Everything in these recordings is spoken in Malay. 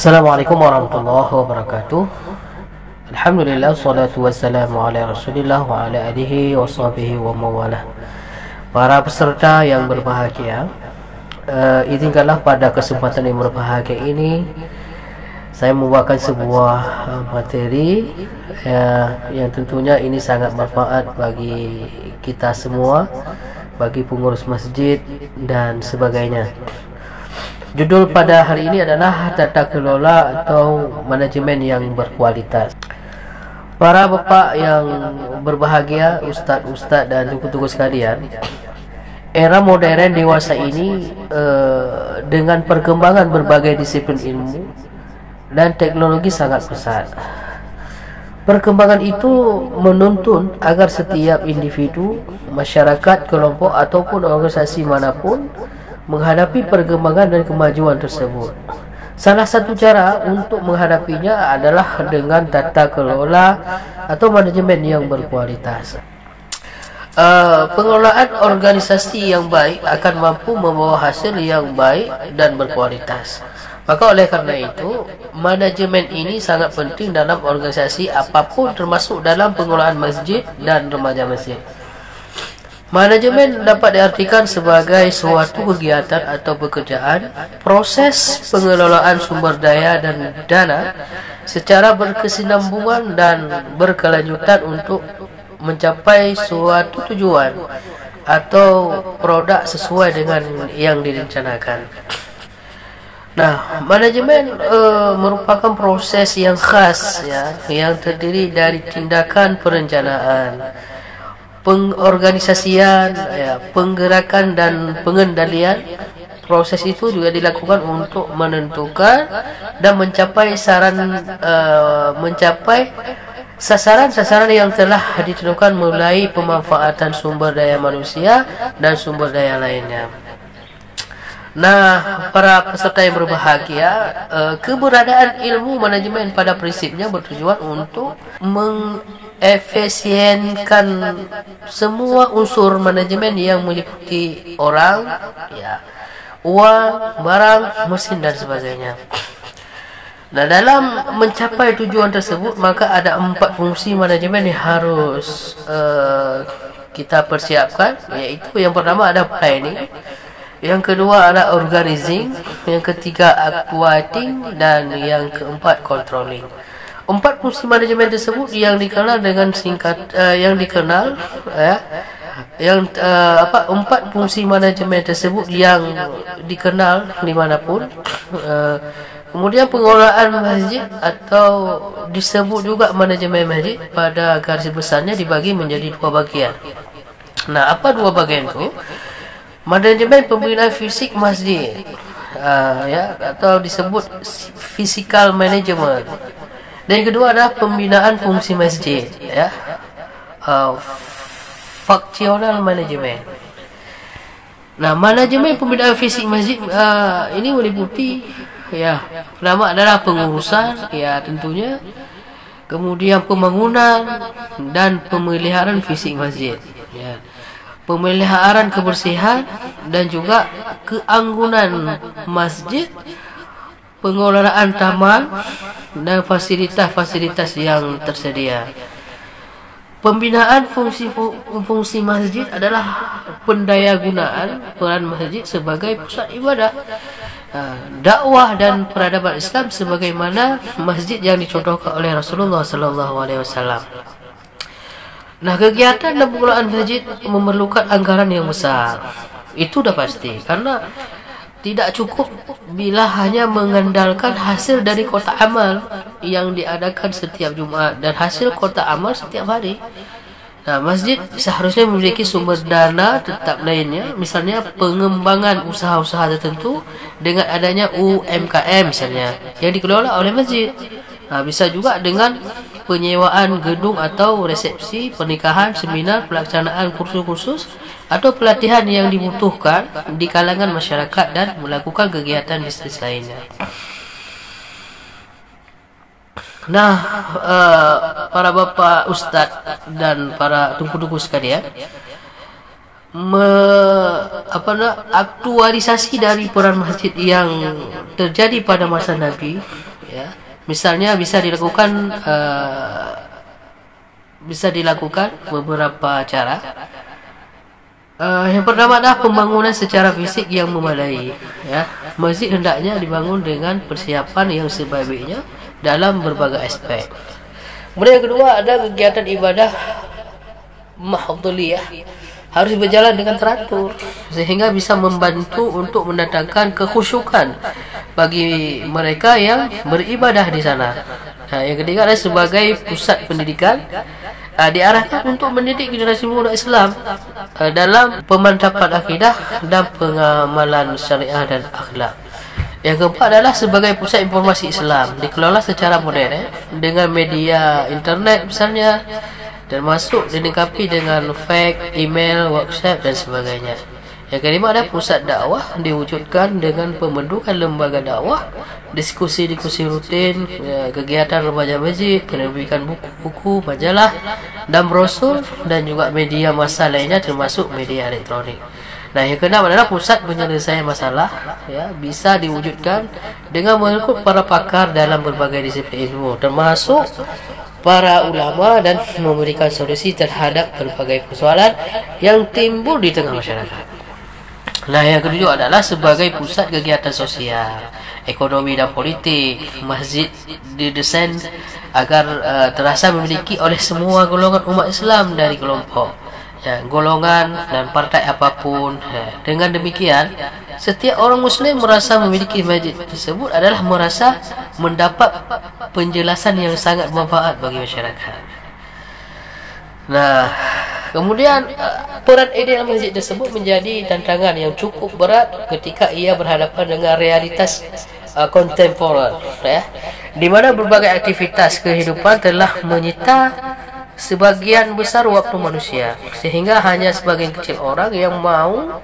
Assalamualaikum warahmatullahi wabarakatuh. Alhamdulillah, salatu wassalamu ala rasulillah wa ala alihi wa sahbihi wa mawalah. Para peserta yang berbahagia, izinkanlah pada kesempatan yang berbahagia ini saya membawakan sebuah materi yang tentunya ini sangat bermanfaat bagi kita semua, bagi pengurus masjid dan sebagainya. Judul pada hari ini adalah tata kelola atau manajemen yang berkualitas. Para bapak yang berbahagia, ustaz-ustaz dan tuku-tuku sekalian, era modern dewasa ini dengan perkembangan berbagai disiplin ilmu dan teknologi sangat pesat. Perkembangan itu menuntun agar setiap individu, masyarakat, kelompok ataupun organisasi manapun menghadapi perkembangan dan kemajuan tersebut. Salah satu cara untuk menghadapinya adalah dengan tata kelola atau manajemen yang berkualitas. Pengelolaan organisasi yang baik akan mampu membawa hasil yang baik dan berkualitas. Maka oleh karena itu, manajemen ini sangat penting dalam organisasi apapun, termasuk dalam pengelolaan masjid dan remaja masjid. Manajemen dapat diartikan sebagai suatu kegiatan atau pekerjaan, proses pengelolaan sumber daya dan dana secara berkesinambungan dan berkelanjutan untuk mencapai suatu tujuan atau produk sesuai dengan yang direncanakan. Nah, manajemen merupakan proses yang khas, yang terdiri dari tindakan perencanaan, pengorganisasian, penggerakan dan pengendalian. Proses itu juga dilakukan untuk menentukan dan mencapai sasaran-sasaran yang telah ditentukan mulai pemanfaatan sumber daya manusia dan sumber daya lainnya. Nah, para peserta yang berbahagia, keberadaan ilmu manajemen pada prinsipnya bertujuan untuk efisienkan semua unsur manajemen yang meliputi orang, uang, barang, mesin dan sebagainya. Nah, dalam mencapai tujuan tersebut, maka ada 4 fungsi manajemen yang harus kita persiapkan, iaitu yang pertama ada planning, yang kedua ada organizing, yang ketiga actuating, dan yang keempat controlling. 4 fungsi manajemen tersebut yang dikenal dengan empat fungsi manajemen tersebut yang dikenal dimanapun. Kemudian pengelolaan masjid atau disebut juga manajemen masjid pada garis besarnya dibagi menjadi 2 bagian. Nah, apa 2 bagian itu? Manajemen pembinaan fisik masjid, atau disebut physical management. Dan yang kedua adalah pembinaan fungsi masjid, functional management. Nah, manajemen pembinaan fisik masjid ini meliputi, pertama adalah pengurusan, tentunya, kemudian pembangunan dan pemeliharaan fisik masjid, pemeliharaan kebersihan dan juga keanggunan masjid, pengelolaan taman dan fasilitas-fasilitas yang tersedia. Pembinaan fungsi masjid adalah pendayagunaan peran masjid sebagai pusat ibadah, dakwah dan peradaban Islam sebagaimana masjid yang dicontohkan oleh Rasulullah SAW. Nah, kegiatan dan pengelolaan masjid memerlukan anggaran yang besar. Itu dah pasti, karena tidak cukup bila hanya mengandalkan hasil dari kotak amal yang diadakan setiap Jumaat dan hasil kotak amal setiap hari. Nah, masjid seharusnya memiliki sumber dana tetap lainnya, misalnya pengembangan usaha-usaha tertentu dengan adanya UMKM misalnya yang dikelola oleh masjid. Nah, bisa juga dengan penyewaan gedung atau resepsi, pernikahan, seminar, pelaksanaan kursus-kursus atau pelatihan yang dibutuhkan di kalangan masyarakat dan melakukan kegiatan bisnis lainnya. Nah, para bapak ustaz dan para tungku-tungku sekalian, aktualisasi dari peran masjid yang terjadi pada masa Nabi Misalnya bisa dilakukan beberapa cara. Yang pertama adalah pembangunan secara fisik yang memadai. Ya, masjid hendaknya dibangun dengan persiapan yang sebaik-baiknya dalam berbagai aspek. Kemudian yang kedua ada kegiatan ibadah mahdhuliyah harus berjalan dengan teratur sehingga bisa membantu untuk mendatangkan kekhusyukan bagi mereka yang beribadah di sana. Yang ketiga adalah sebagai pusat pendidikan, diarahkan untuk mendidik generasi muda Islam dalam pemantapan akidah dan pengamalan syariah dan akhlak. Yang keempat adalah sebagai pusat informasi Islam, dikelola secara moden dengan media internet misalnya, termasuk dilengkapi dengan fax, email, WhatsApp dan sebagainya. Yang kelima adalah pusat dakwah, diwujudkan dengan pembentukan lembaga dakwah, diskusi-diskusi rutin, kegiatan remaja masjid, penerbitan buku-buku, majalah dan brosur, dan juga media massa lainnya termasuk media elektronik. Nah, yang keenam adalah pusat penyelesaian masalah, ya, bisa diwujudkan dengan merekrut para pakar dalam berbagai disiplin ilmu, termasuk para ulama, dan memberikan solusi terhadap berbagai persoalan yang timbul di tengah masyarakat. Nah, yang ketujuh adalah sebagai pusat kegiatan sosial, ekonomi dan politik. Masjid didesain agar terasa memiliki oleh semua golongan umat Islam dari kelompok, golongan dan partai apapun. Dengan demikian, setiap orang Muslim merasa memiliki masjid tersebut adalah merasa mendapat penjelasan yang sangat bermanfaat bagi masyarakat. Nah, kemudian peran ideal masjid tersebut menjadi tantangan yang cukup berat ketika ia berhadapan dengan realitas kontemporer, di mana berbagai aktivitas kehidupan telah menyita sebagian besar waktu manusia, sehingga hanya sebagian kecil orang yang mau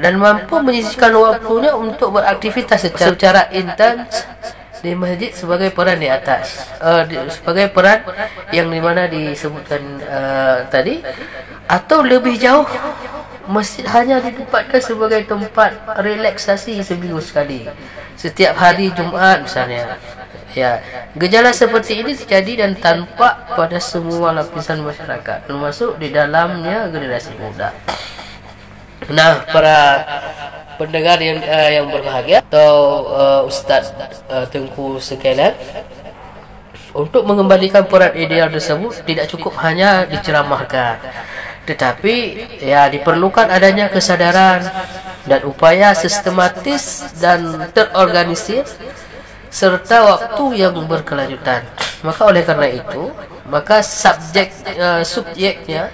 dan mampu menyisihkan waktunya untuk beraktivitas secara intens di masjid sebagai peran di atas, sebagai peran yang dimana disebutkan tadi, atau lebih jauh, masjid hanya ditempatkan sebagai tempat relaksasi seminggu sekali, setiap hari Jumaat misalnya. Ya, gejala seperti ini terjadi dan tampak pada semua lapisan masyarakat, termasuk di dalamnya generasi muda. Nah, para pendengar yang berbahagia atau Ustaz Tengku sekalian, untuk mengembalikan peran ideal tersebut tidak cukup hanya diceramahkan, tetapi ya diperlukan adanya kesadaran dan upaya sistematis dan terorganisir serta waktu yang berkelanjutan. Maka oleh karena itu, maka subjeknya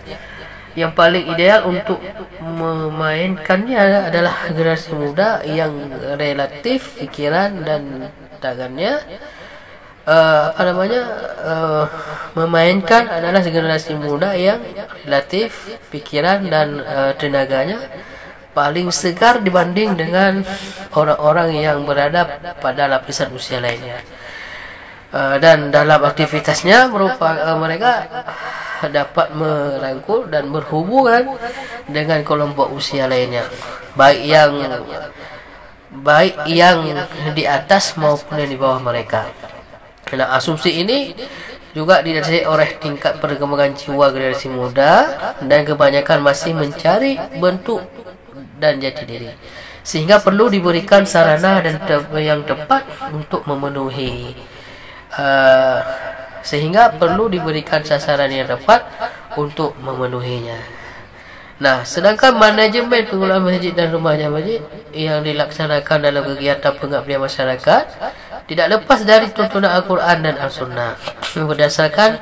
yang paling ideal untuk memainkannya adalah generasi muda yang relatif pikiran dan tangannya memainkan adalah generasi muda yang relatif pikiran dan tenaganya paling segar dibanding dengan orang-orang yang berada pada lapisan usia lainnya. Dan dalam aktivitasnya mereka dapat merangkul dan berhubungan dengan kelompok usia lainnya, baik yang di atas maupun yang di bawah mereka. Nah, asumsi ini juga didasari oleh tingkat perkembangan jiwa generasi muda, dan kebanyakan masih mencari bentuk dan jati diri, sehingga perlu diberikan sarana dan yang tepat untuk memenuhi sasaran yang tepat untuk memenuhinya. Nah, sedangkan manajemen pengelolaan masjid dan remaja masjid yang dilaksanakan dalam kegiatan pengabdian masyarakat tidak lepas dari tuntunan Al-Quran dan Al-Sunnah. Berdasarkan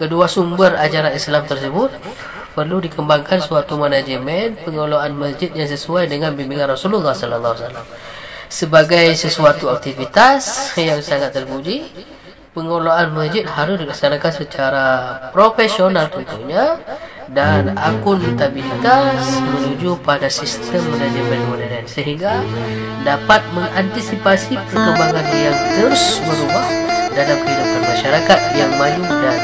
kedua sumber ajaran Islam tersebut, perlu dikembangkan suatu manajemen pengelolaan masjid yang sesuai dengan bimbingan Rasulullah SAW. Sebagai sesuatu aktivitas yang sangat terpuji, pengelolaan masjid harus dilaksanakan secara profesional tentunya, dan akuntabilitas menuju pada sistem manajemen modern, sehingga dapat mengantisipasi perkembangan yang terus berubah dalam kehidupan masyarakat yang maju dan